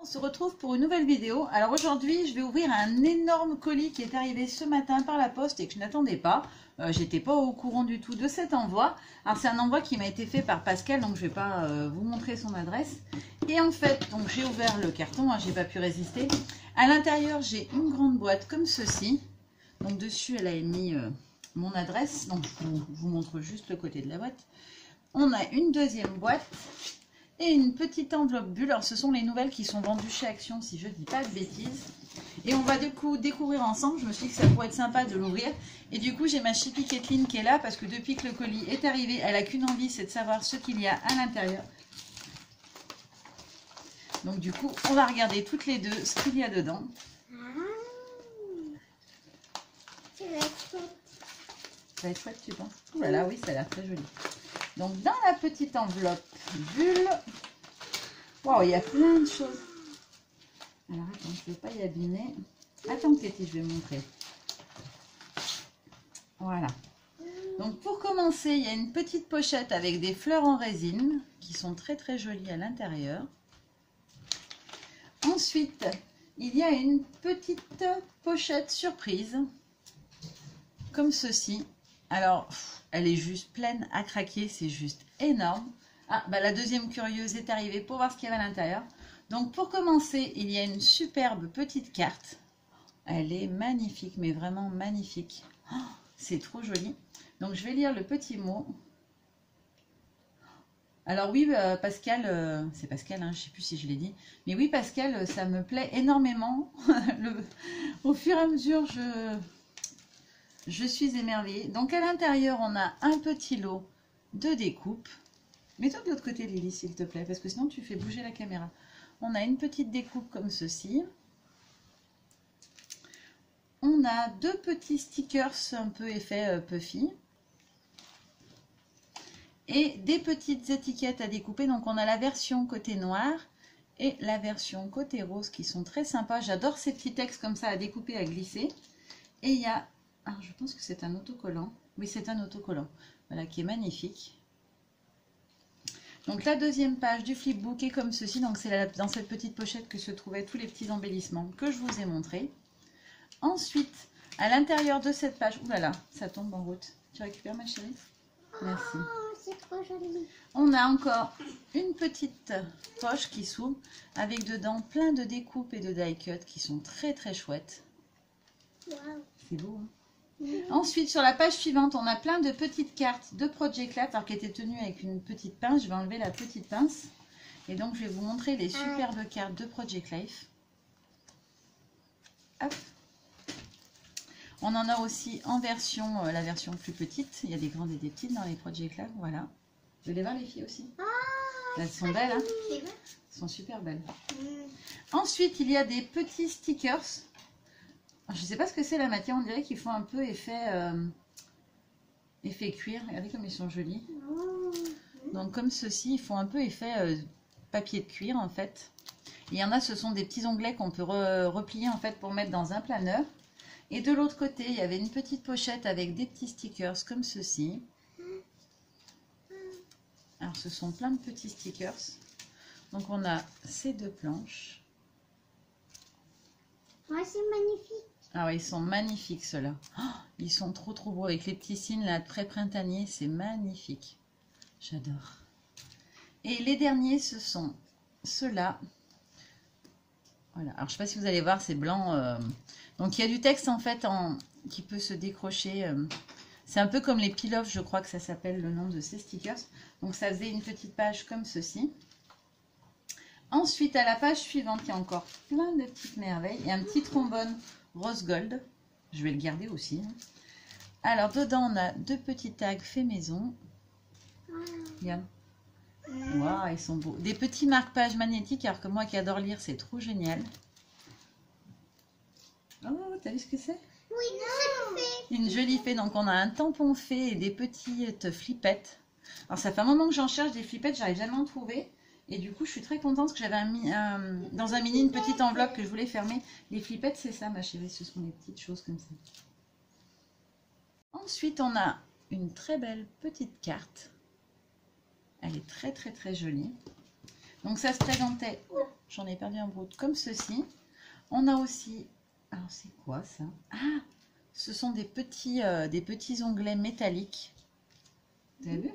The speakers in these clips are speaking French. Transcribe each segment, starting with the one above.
On se retrouve pour une nouvelle vidéo. Alors aujourd'hui, je vais ouvrir un énorme colis qui est arrivé ce matin par la poste et que je n'attendais pas. J'étais pas au courant du tout de cet envoi. Alors c'est un envoi qui m'a été fait par Pascal, donc je vais pas vous montrer son adresse. Et en fait, donc j'ai ouvert le carton, hein, j'ai pas pu résister. À l'intérieur, j'ai une grande boîte comme ceci. Donc dessus, elle a mis mon adresse. Donc je vous montre juste le côté de la boîte. On a une deuxième boîte. Et une petite enveloppe bulle. Alors ce sont les nouvelles qui sont vendues chez Action, si je ne dis pas de bêtises. Et on va du coup découvrir ensemble. Je me suis dit que ça pourrait être sympa de l'ouvrir. Et du coup j'ai ma chipie Kathleen qui est là parce que depuis que le colis est arrivé, elle n'a qu'une envie, c'est de savoir ce qu'il y a à l'intérieur. Donc du coup on va regarder toutes les deux ce qu'il y a dedans. Ça va être chouette. Ça va être chouette, tu penses? Ouh là là, oui, ça a l'air très joli. Donc dans la petite enveloppe bulle, wow, il y a plein de choses. Alors attends, je ne vais pas y abîmer. Attends Katie, je vais montrer. Voilà. Donc pour commencer, il y a une petite pochette avec des fleurs en résine qui sont très très jolies à l'intérieur. Ensuite, il y a une petite pochette surprise comme ceci. Alors, elle est juste pleine à craquer, c'est juste énorme. Ah, bah la deuxième curieuse est arrivée pour voir ce qu'il y avait à l'intérieur. Donc pour commencer, il y a une superbe petite carte. Elle est magnifique, mais vraiment magnifique. Oh, c'est trop joli. Donc je vais lire le petit mot. Alors oui, Pascal, c'est Pascal, hein, je ne sais plus si je l'ai dit. Mais oui, Pascal, ça me plaît énormément. Au fur et à mesure, je suis émerveillée. Donc à l'intérieur, on a un petit lot de découpe. Mets-toi de l'autre côté, Lily, s'il te plaît, parce que sinon tu fais bouger la caméra. On a une petite découpe comme ceci. On a deux petits stickers un peu effet puffy. Et des petites étiquettes à découper. Donc on a la version côté noir et la version côté rose qui sont très sympas. J'adore ces petits textes comme ça à découper, à glisser. Et il y a... Ah, je pense que c'est un autocollant. Oui, c'est un autocollant. Voilà, qui est magnifique. Donc, la deuxième page du flipbook est comme ceci. Donc, c'est dans cette petite pochette que se trouvaient tous les petits embellissements que je vous ai montrés. Ensuite, à l'intérieur de cette page... Ouh là là, ça tombe en route. Tu récupères, ma chérie? Merci. Oh, c'est trop joli. On a encore une petite poche qui s'ouvre avec dedans plein de découpes et de die cut qui sont très, très chouettes. Wow. C'est beau, hein? Ensuite, sur la page suivante, on a plein de petites cartes de Project Life, alors qui étaient tenues avec une petite pince. Je vais enlever la petite pince. Et donc, je vais vous montrer les superbes cartes de Project Life. Hop. On en a aussi en version, la version plus petite. Il y a des grandes et des petites dans les Project Life. Voilà. Vous voulez voir les filles aussi? Elles sont belles, hein? Elles sont super belles. Ensuite, il y a des petits stickers. Je ne sais pas ce que c'est la matière, on dirait qu'ils font un peu effet cuir. Regardez comme ils sont jolis. Donc comme ceci, ils font un peu effet papier de cuir en fait. Il y en a, ce sont des petits onglets qu'on peut replier en fait pour mettre dans un planeur. Et de l'autre côté, il y avait une petite pochette avec des petits stickers comme ceci. Alors ce sont plein de petits stickers. Donc on a ces deux planches. Ouais, c'est magnifique. Ah ouais, ils sont magnifiques ceux-là. Oh, ils sont trop trop beaux avec les petits signes là très printaniers, c'est magnifique. J'adore. Et les derniers, ce sont ceux-là. Voilà. Alors je sais pas si vous allez voir, c'est blanc. Donc il y a du texte en fait qui peut se décrocher. C'est un peu comme les peel-off, je crois que ça s'appelle le nom de ces stickers. Donc ça faisait une petite page comme ceci. Ensuite, à la page suivante, il y a encore plein de petites merveilles. Il y a un petit trombone rose gold. Je vais le garder aussi. Alors, dedans, on a deux petits tags fait maison. Regarde. Waouh, ils sont beaux. Des petits marque-pages magnétiques, alors que moi qui adore lire, c'est trop génial. Oh, t'as vu ce que c'est? Oui, une jolie fée. Une jolie fée. Donc, on a un tampon fait et des petites flippettes. Alors, ça fait un moment que j'en cherche des flippettes, j'arrive jamais à en trouver. Et du coup, je suis très contente parce que j'avais dans un mini une petite enveloppe que je voulais fermer. Les flippettes, c'est ça, ma chérie. Ce sont les petites choses comme ça. Ensuite, on a une très belle petite carte. Elle est très, très, très jolie. Donc, ça se présentait j'en ai perdu un bout, comme ceci. On a aussi, alors c'est quoi ça? Ah, ce sont des petits onglets métalliques. Vous avez vu?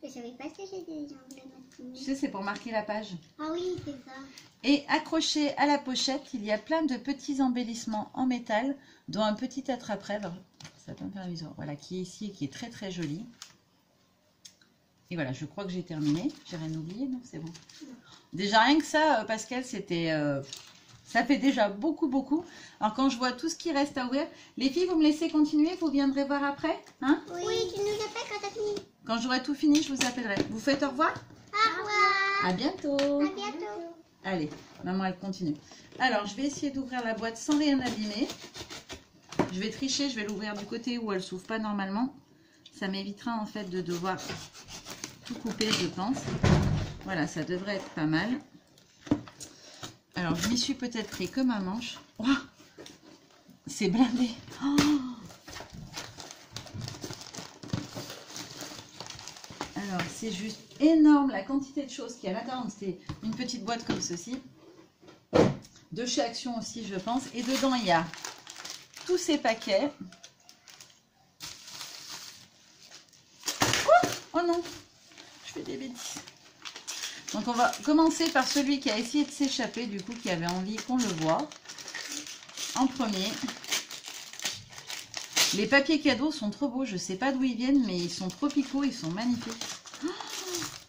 Je savais pas que j'ai des onglets maintenant. Tu sais, c'est pour marquer la page. Ah oui, c'est ça. Et accroché à la pochette, il y a plein de petits embellissements en métal, dont un petit attrape-rêve. Ça peut me faire un visuel. Voilà, qui est ici et qui est très très joli. Et voilà, je crois que j'ai terminé. J'ai rien oublié, non? C'est bon. Déjà, rien que ça, Pascal, c'était... ça fait déjà beaucoup. Alors, quand je vois tout ce qui reste à ouvrir... Les filles, vous me laissez continuer? Vous viendrez voir après, hein? Oui, tu nous appelles quand t'as fini. Quand j'aurai tout fini, je vous appellerai. Vous faites au revoir? Au revoir. À bientôt. À bientôt. Allez, maman, elle continue. Alors, je vais essayer d'ouvrir la boîte sans rien abîmer. Je vais tricher, je vais l'ouvrir du côté où elle s'ouvre pas normalement. Ça m'évitera en fait de devoir tout couper, je pense. Voilà, ça devrait être pas mal. Alors, je m'y suis peut-être pris comme un manche. Oh, c'est blindé. Oh, alors, c'est juste énorme la quantité de choses qu'il y a à l'intérieur. C'est une petite boîte comme ceci. De chez Action aussi, je pense. Et dedans, il y a tous ces paquets. Oh non, je fais des bêtises. Donc, on va commencer par celui qui a essayé de s'échapper, du coup, qui avait envie qu'on le voit. En premier. Les papiers cadeaux sont trop beaux. Je ne sais pas d'où ils viennent, mais ils sont tropicaux, ils sont magnifiques.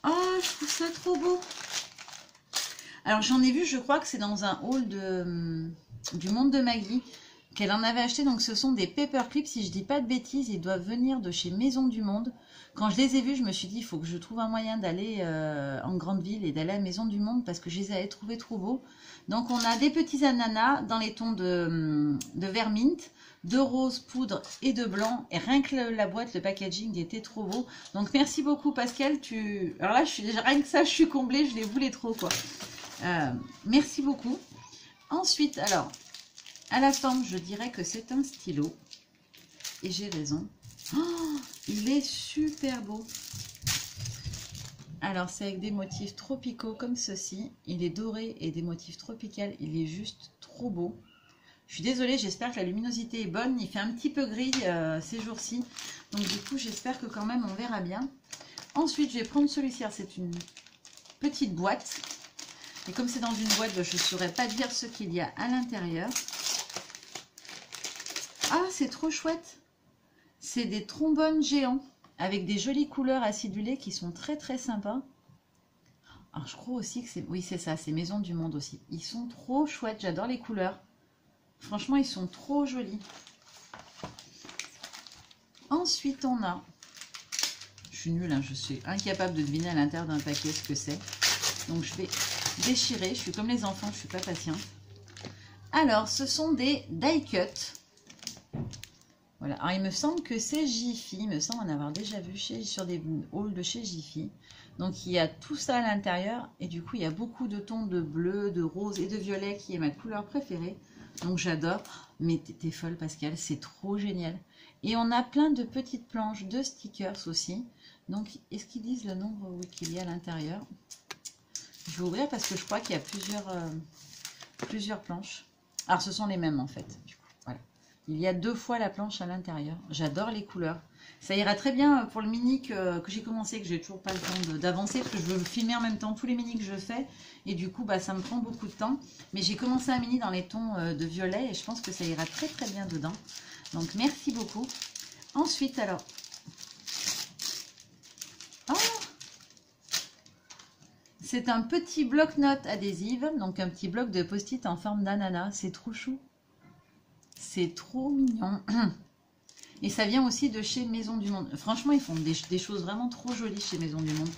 Oh, je trouve ça trop beau. Alors, j'en ai vu, je crois que c'est dans un haul du Monde de Maggie qu'elle en avait acheté. Donc, ce sont des paperclips. Si je dis pas de bêtises, ils doivent venir de chez Maison du Monde. Quand je les ai vus, je me suis dit, il faut que je trouve un moyen d'aller en grande ville et d'aller à Maison du Monde parce que je les avais trouvés trop beaux. Donc, on a des petits ananas dans les tons de vert mint, de rose poudre et de blanc. Et rien que la boîte, le packaging était trop beau. Donc, merci beaucoup, Pascal. Alors là, rien que ça, je suis comblée. Je les voulais trop, quoi. Merci beaucoup. Ensuite, alors, à la forme, je dirais que c'est un stylo. Et j'ai raison. Oh, il est super beau. Alors, c'est avec des motifs tropicaux comme ceci. Il est doré et des motifs tropicaux. Il est juste trop beau. Je suis désolée, j'espère que la luminosité est bonne. Il fait un petit peu gris ces jours-ci. Donc, du coup, j'espère que quand même, on verra bien. Ensuite, je vais prendre celui-ci. C'est une petite boîte. Et comme c'est dans une boîte, je ne saurais pas dire ce qu'il y a à l'intérieur. Ah, c'est trop chouette. C'est des trombones géants avec des jolies couleurs acidulées qui sont très très sympas. Alors, je crois aussi que c'est... Oui, c'est ça, c'est Maison du Monde aussi. Ils sont trop chouettes, j'adore les couleurs. Franchement, ils sont trop jolis. Ensuite, on a... Je suis nulle, hein, je suis incapable de deviner à l'intérieur d'un paquet ce que c'est. Donc, je vais déchirer. Je suis comme les enfants, je ne suis pas patiente. Alors, ce sont des die cut. Voilà. Alors, il me semble que c'est Jiffy. Il me semble en avoir déjà vu sur des hauls de chez Jiffy. Donc, il y a tout ça à l'intérieur. Et du coup, il y a beaucoup de tons de bleu, de rose et de violet qui est ma couleur préférée. Donc, j'adore. Mais t'es folle, Pascal. C'est trop génial. Et on a plein de petites planches de stickers aussi. Donc, est-ce qu'ils disent le nombre qu'il y a à l'intérieur? Je vais ouvrir parce que je crois qu'il y a plusieurs planches. Alors, ce sont les mêmes en fait. Du coup, voilà. Il y a 2 fois la planche à l'intérieur. J'adore les couleurs. Ça ira très bien pour le mini que j'ai commencé, que j'ai toujours pas le temps d'avancer parce que je veux filmer en même temps tous les mini que je fais. Et du coup, ça me prend beaucoup de temps. Mais j'ai commencé un mini dans les tons de violet et je pense que ça ira très très bien dedans. Donc, merci beaucoup. Ensuite, alors... Oh, c'est un petit bloc-notes adhésive, donc un petit bloc de post-it en forme d'ananas. C'est trop chou. C'est trop mignon. Et ça vient aussi de chez Maison du Monde. Franchement, ils font des choses vraiment trop jolies chez Maison du Monde.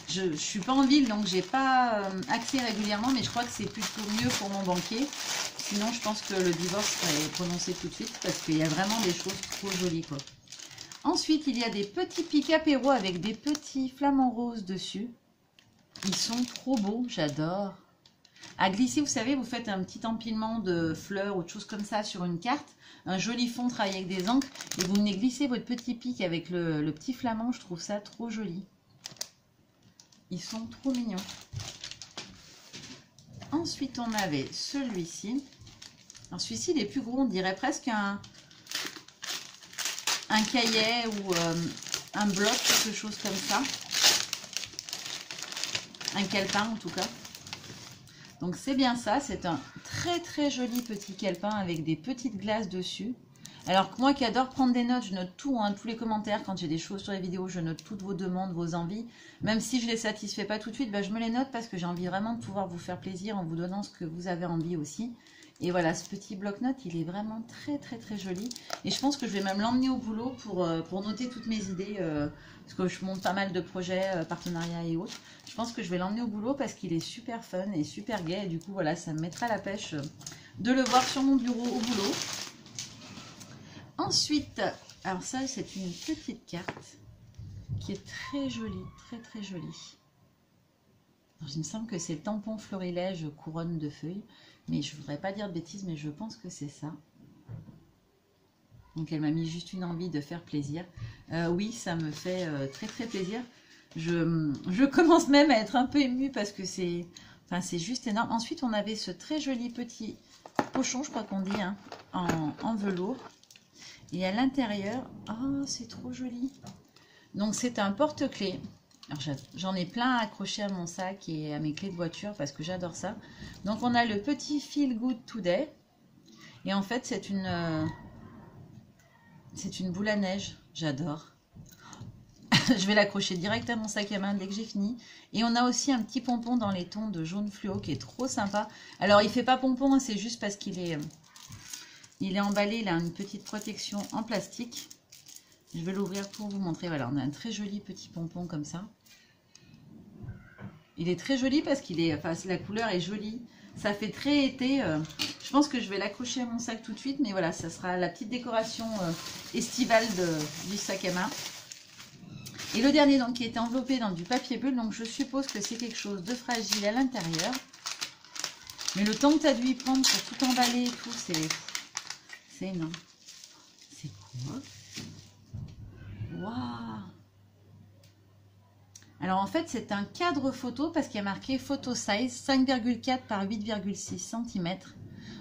Je ne suis pas en ville, donc j'ai pas accès régulièrement, mais je crois que c'est plutôt mieux pour mon banquier. Sinon, je pense que le divorce serait prononcé tout de suite, parce qu'il y a vraiment des choses trop jolies, quoi. Ensuite, il y a des petits pics apéro avec des petits flamants roses dessus. Ils sont trop beaux, j'adore. À glisser, vous savez, vous faites un petit empilement de fleurs ou de choses comme ça sur une carte. Un joli fond travaillé avec des encres. Et vous venez glisser votre petit pic avec le petit flamant. Je trouve ça trop joli. Ils sont trop mignons. Ensuite, on avait celui-ci. Alors, celui-ci, il est plus gros. On dirait presque un cahier ou un bloc, quelque chose comme ça. Un calepin, en tout cas. Donc, c'est bien ça. C'est un très, très joli petit calepin avec des petites glaces dessus. Alors que moi qui adore prendre des notes, je note tout, hein, tous les commentaires. Quand j'ai des choses sur les vidéos, je note toutes vos demandes, vos envies. Même si je ne les satisfais pas tout de suite, bah, je me les note parce que j'ai envie vraiment de pouvoir vous faire plaisir en vous donnant ce que vous avez envie aussi. Et voilà, ce petit bloc-notes, il est vraiment très très très joli. Et je pense que je vais même l'emmener au boulot pour noter toutes mes idées. Parce que je monte pas mal de projets, partenariats et autres. Je pense que je vais l'emmener au boulot parce qu'il est super fun et super gai. Et du coup, voilà, ça me mettra la pêche de le voir sur mon bureau au boulot. Ensuite, alors ça, c'est une petite carte qui est très jolie, très très jolie. Alors, il me semble que c'est le tampon florilège couronne de feuilles, mais je ne voudrais pas dire de bêtises, mais je pense que c'est ça. Donc, elle m'a mis juste une envie de faire plaisir. Oui, ça me fait très très plaisir. Je commence même à être un peu émue parce que c'est juste énorme. Ensuite, on avait ce très joli petit pochon, je crois qu'on dit, hein, en velours. Et à l'intérieur, oh, c'est trop joli. Donc, c'est un porte-clés. J'en ai plein à accrocher à mon sac et à mes clés de voiture parce que j'adore ça. Donc, on a le petit Feel Good Today. Et en fait, c'est une boule à neige. J'adore. Je vais l'accrocher direct à mon sac à main dès que j'ai fini. Et on a aussi un petit pompon dans les tons de jaune fluo qui est trop sympa. Alors, il ne fait pas pompon, hein, c'est juste parce qu'il est... Il est emballé, il a une petite protection en plastique. Je vais l'ouvrir pour vous montrer. Voilà, on a un très joli petit pompon comme ça. Il est très joli parce qu'il est, enfin, la couleur est jolie. Ça fait très été. Je pense que je vais l'accrocher à mon sac tout de suite. Mais voilà, ça sera la petite décoration estivale du sac à main. Et le dernier, donc, qui était enveloppé dans du papier bulle. Donc, je suppose que c'est quelque chose de fragile à l'intérieur. Mais le temps que tu as dû y prendre pour tout emballer et tout, c'est énorme. C'est quoi? Waouh! Alors en fait, c'est un cadre photo parce qu'il y a marqué photo size 5,4 par 8,6 cm.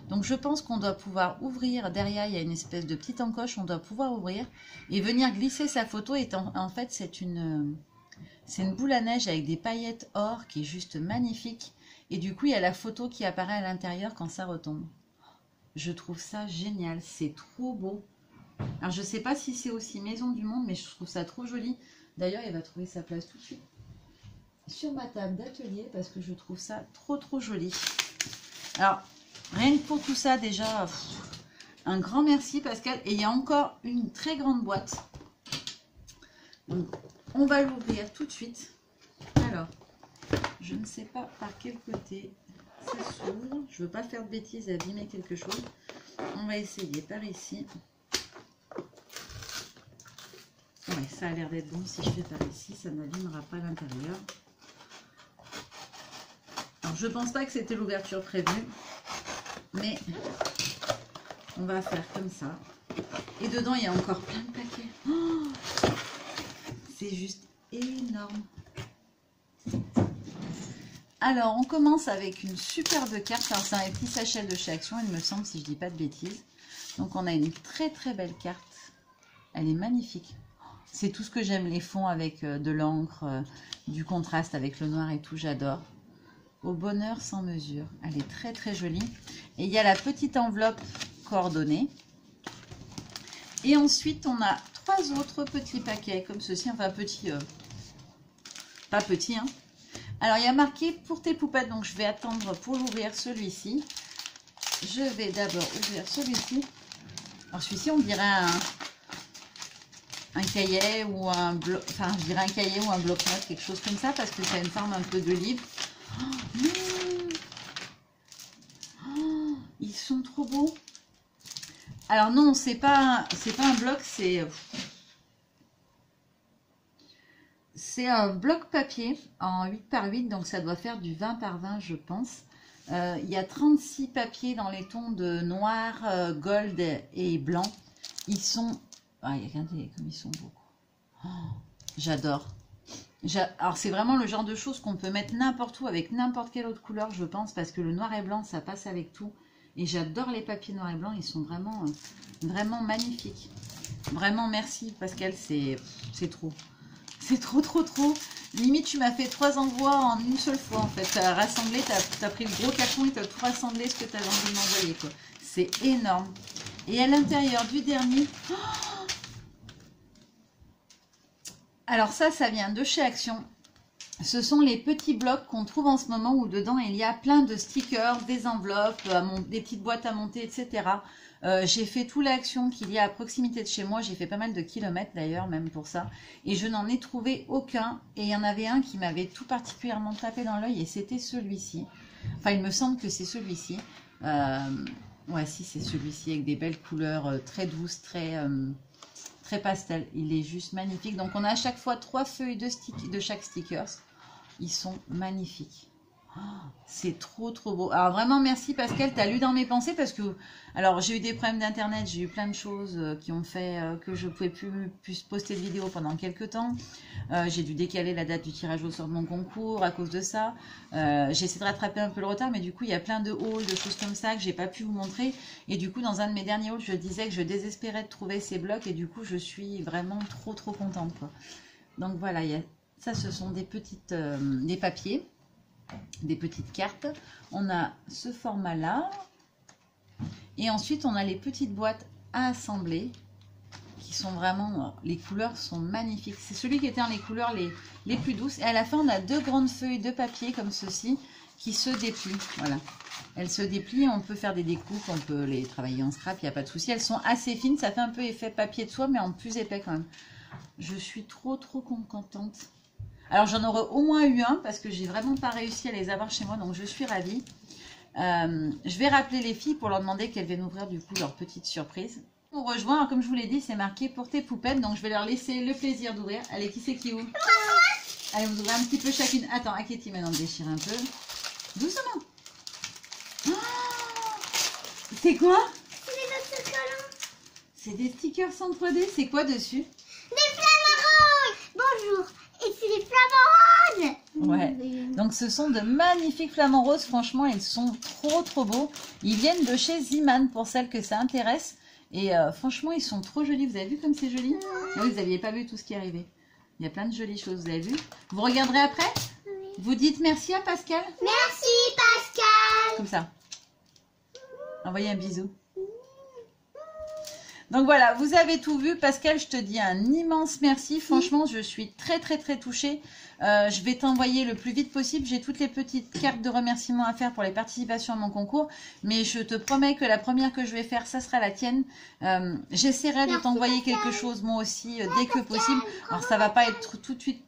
Donc je pense qu'on doit pouvoir ouvrir. Derrière, il y a une espèce de petite encoche. On doit pouvoir ouvrir et venir glisser sa photo. Et en fait, c'est une boule à neige avec des paillettes or qui est juste magnifique. Et du coup, il y a la photo qui apparaît à l'intérieur quand ça retombe. Je trouve ça génial, c'est trop beau. Alors, je ne sais pas si c'est aussi Maison du Monde, mais je trouve ça trop joli. D'ailleurs, il va trouver sa place tout de suite sur ma table d'atelier parce que je trouve ça trop joli. Alors, rien que pour tout ça, déjà, un grand merci Pascal. Et il y a encore une très grande boîte. Donc, on va l'ouvrir tout de suite. Alors, je ne sais pas par quel côté ça s'ouvre. Je ne veux pas faire de bêtises et abîmer quelque chose. On va essayer par ici. Ouais, ça a l'air d'être bon. Si je fais par ici, ça n'abîmera pas l'intérieur. Alors, je ne pense pas que c'était l'ouverture prévue. Mais on va faire comme ça. Et dedans, il y a encore plein de paquets. Oh, c'est juste énorme. Alors, on commence avec une superbe carte. Alors, c'est un petit sachet de chez Action, il me semble, si je ne dis pas de bêtises. Donc, on a une très belle carte. Elle est magnifique. C'est tout ce que j'aime, les fonds avec de l'encre, du contraste avec le noir et tout, j'adore. Au bonheur sans mesure. Elle est très jolie. Et il y a la petite enveloppe coordonnée. Et ensuite, on a 3 autres petits paquets comme ceci. Enfin, petit, pas petit, hein. Alors, il y a marqué pour tes poupettes, donc je vais attendre pour l'ouvrir celui-ci. Je vais d'abord ouvrir celui-ci. Alors, celui-ci, on dirait un cahier ou un bloc, enfin, je dirais un cahier ou un bloc-notes, quelque chose comme ça, parce que ça a une forme un peu de livre. Oh, ils sont trop beaux. Alors, non, c'est pas un bloc, c'est un bloc papier en 8 par 8, donc ça doit faire du 20 par 20, je pense. Il y a 36 papiers dans les tons de noir, gold et blanc. Ils sont... Ah, regardez comme ils sont beaux. Oh, j'adore. Alors c'est vraiment le genre de choses qu'on peut mettre n'importe où avec n'importe quelle autre couleur, je pense, parce que le noir et blanc, ça passe avec tout. Et j'adore les papiers noir et blanc, ils sont vraiment, vraiment magnifiques. Vraiment merci Pascal, c'est trop. C'est trop, trop, trop. Limite, tu m'as fait 3 envois en une seule fois, en fait. Tu as rassemblé, tu as pris le gros carton et tu as tout rassemblé ce que tu avais envie de m'envoyer, quoi. C'est énorme. Et à l'intérieur du dernier... Oh, alors ça vient de chez Action. Ce sont les petits blocs qu'on trouve en ce moment où dedans, il y a plein de stickers, des enveloppes, des petites boîtes à monter, etc. J'ai fait tout l'Action qu'il y a à proximité de chez moi. J'ai fait pas mal de kilomètres d'ailleurs, même pour ça. Et je n'en ai trouvé aucun. Et il y en avait un qui m'avait tout particulièrement tapé dans l'œil et c'était celui-ci. Enfin, il me semble que c'est celui-ci. Ouais, si, c'est celui-ci avec des belles couleurs très douces, très pastel. Il est juste magnifique. Donc, on a à chaque fois 3 feuilles de chaque stickers. Ils sont magnifiques. Oh, c'est trop, trop beau. Alors, vraiment, merci Pascal. Tu as lu dans mes pensées parce que... Alors, j'ai eu des problèmes d'internet. J'ai eu plein de choses qui ont fait que je ne pouvais plus poster de vidéos pendant quelques temps. J'ai dû décaler la date du tirage au sort de mon concours à cause de ça. J'ai essayé de rattraper un peu le retard, mais du coup, il y a plein de hauls, de choses comme ça que j'ai pas pu vous montrer. Et du coup, dans un de mes derniers hauls, je disais que je désespérais de trouver ces blocs. Et du coup, je suis vraiment trop, trop contente, quoi. Donc, voilà, ça, ce sont des papiers, des petites cartes. On a ce format-là. Et ensuite, on a les petites boîtes à assembler qui sont vraiment... Les couleurs sont magnifiques. C'est celui qui était dans les couleurs les plus douces. Et à la fin, on a 2 grandes feuilles de papier comme ceci qui se déplient. Voilà. Elles se déplient. On peut faire des découpes. On peut les travailler en scrap. Il n'y a pas de souci. Elles sont assez fines. Ça fait un peu effet papier de soie, mais en plus épais quand même. Je suis trop, trop contente. Alors, j'en aurais au moins eu un parce que j'ai vraiment pas réussi à les avoir chez moi. Donc, je suis ravie. Je vais rappeler les filles pour leur demander qu'elles viennent ouvrir du coup leur petite surprise. On rejoint, alors, comme je vous l'ai dit, c'est marqué pour tes poupettes, donc je vais leur laisser le plaisir d'ouvrir. Allez, qui c'est qui ouvre? Allez, vous ouvrez un petit peu chacune. Attends, Aketi maintenant déchire un peu. Doucement. Oh, c'est quoi? C'est des autocollants. C'est des stickers en 3D. C'est quoi dessus? Des flamants roses. Bonjour. Et c'est des flamants roses. Ouais, donc ce sont de magnifiques flamants roses, franchement ils sont trop trop beaux. Ils viennent de chez Ziman pour celles que ça intéresse. Et franchement ils sont trop jolis, vous avez vu comme c'est joli? Oui, vous n'aviez pas vu tout ce qui est arrivé. Il y a plein de jolies choses, vous avez vu? Vous regarderez après? Oui. Vous dites merci à Pascal? Merci Pascal. Comme ça. Envoyez un bisou. Donc voilà, vous avez tout vu. Pascal, je te dis un immense merci. Franchement, je suis très, très, très touchée. Je vais t'envoyer le plus vite possible. J'ai toutes les petites cartes de remerciement à faire pour les participations à mon concours. Mais je te promets que la première que je vais faire, ça sera la tienne. J'essaierai de t'envoyer quelque chose moi aussi dès que possible. Alors ça va pas être tout de suite.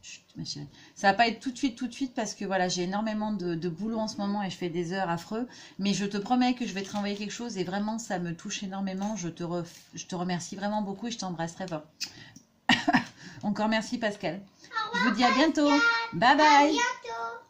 Chut, ma chérie. Ça va pas être tout de suite parce que voilà, j'ai énormément de boulot en ce moment et je fais des heures affreux. Mais je te promets que je vais te renvoyer quelque chose et vraiment ça me touche énormément. Je te remercie vraiment beaucoup et je t'embrasserai fort. Encore merci Pascal. Je vous dis à bientôt. Bye bye. À bientôt.